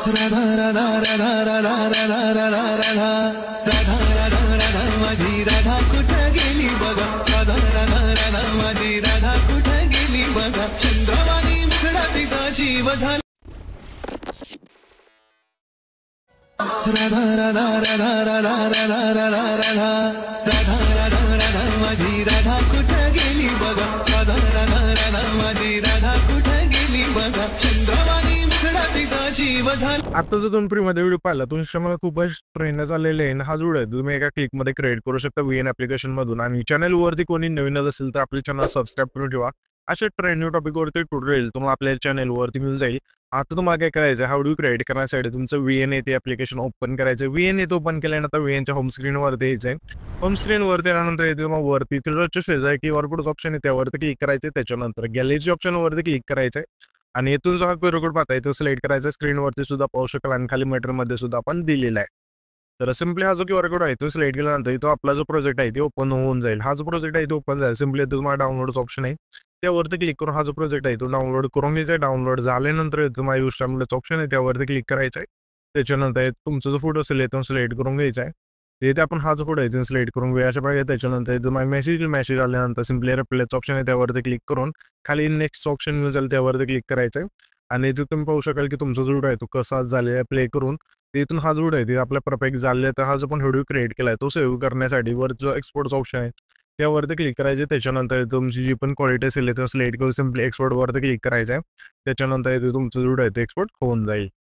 राधा राधा राधा राधा राधा राधा राधा राधा राधा राधा माझी राधा कुठं गेली बघा. राधा राधा राधा माझी राधा कुठं गेली बघा. चंद्रवाणी मुखडा तिचा जीव झाला. राधा राधा राधा राधा राधा राधा राधा राधा राधा राधा माझी राधा कुठं गेली बघा. राधा राधा राधा माझी राधा कुठं गेली बघा. चंद्रवाणी मुखडा तिचा जीव झाला. आता जर तुम्ही फ्री मध्ये व्हिडिओ पाहिला तो इंस्टाग्रामला खूपच ट्रेंड झालेले आहे. हा व्हिडिओ तुम्ही एका क्लिक मध्ये क्रिएट करू शकता VN ऍप्लिकेशन मधून. आणि चॅनल वरती कोणी नवीन असेल तर आपले चॅनल सबस्क्राईब करून ठेवा. अशा ट्रेंडिंग टॉपिक वरती ट्युटोरियल तुम्हाला आपल्या चॅनल वरती मिळून जाईल. आता तुम्हाला काय करायचं, हा व्हिडिओ क्रिएट करण्यासाठी तुमचं VN येते ऍप्लिकेशन ओपन करायचं. VN येते ओपन केल्यानंतर VNच्या होम स्क्रीन वरती यायचं. होम स्क्रीन वरती आल्यानंतर येते मग वरती तिथं शेजारी कीवर कोड ऑप्शन आहे त्यावरती क्लिक करायचं. त्याच्यानंतर गॅलरीच्या ऑप्शन वरती क्लिक करायचंय आणि इथून जो QR कोड पाहता इथं सिलेक्ट करायचा. स्क्रीनवरती सुद्धा पाहू शकाल आणि खाली मध्ये सुद्धा आपण दिलेला आहे. तर सिम्पली हा जो QR कोड आहे तो सिलेक्ट केल्यानंतर इथं आपला जो प्रोजेक्ट आहे ते ओपन होऊन जाईल. हा जो प्रोजेक्ट आहे तो ओपन जाईल. सिम्पली तुम्हाला डाउनलोडचा ऑप्शन आहे त्यावरती क्लिक करून हा जो प्रोजेक्ट आहे तो डाउनलोड करून घ्यायचा. डाउनलोड झाल्यानंतर तुम्हाला यूज टाइमलाच ऑप्शन आहे त्यावरती क्लिक करायचं आहे. त्याच्यानंतर तुमचा जो फोटो असेल तो सिलेक्ट करून घ्यायचा आहे. तिथे आपण हा जो फोटो आहे तो सिलेक्ट करून घेऊया अशा प्रकारे. त्याच्यानंतर तुम्हाला मेसेज आल्यानंतर सिम्पली रिप्लायचं ऑप्शन आहे त्यावरती क्लिक करून खाली नेक्स्ट ऑप्शन मिळून जाईल त्यावरती क्लिक करायचं आहे. आणि इथे तुम्ही पाहू शकाल की तुमचा जो व्हिडिओ आहे तो कसा झालेला प्ले करून तिथून हा जो व्हिडिओ आहे ते आपल्या परफेक्ट झाले. तर हा जो पण व्हिडिओ क्रिएट केलाय तो सेव्ह करण्यासाठी वर जो एक्सपोर्टचा ऑप्शन आहे त्यावरती क्लिक करायचे. त्याच्यानंतर तुमची जी पण क्वालिटी असेल तर सिलेक्ट करून सिम्पली एक्सपोर्ट वरती क्लिक करायचं आहे. त्याच्यानंतर इथे तुमचं व्हिडिओ आहे ते एक्सपोर्ट होऊन जाईल.